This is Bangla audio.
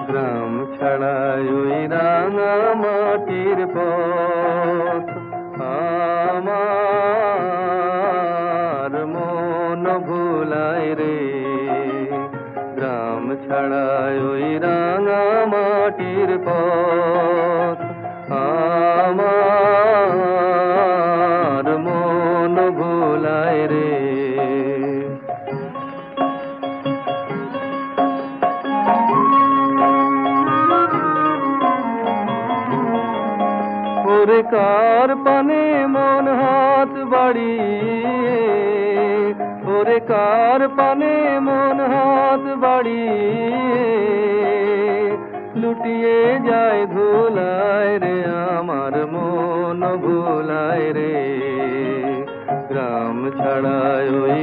গ্রাম ছাড়াই ওই রাঙা মাটির পথ আমার মন ভুলায় রে। গ্রাম ছাড়াই ওই রাঙা মাটির পথ আমার মন ভুলায় রে। ওরে কার পানে মন হাত বাড়িয়ে, ওরে কার পানে মন হাত বাড়িয়ে লুটিয়ে যায় ধুলায় রে, আমার মন ভুলায় রে। গ্রাম ছাড়ায় ওই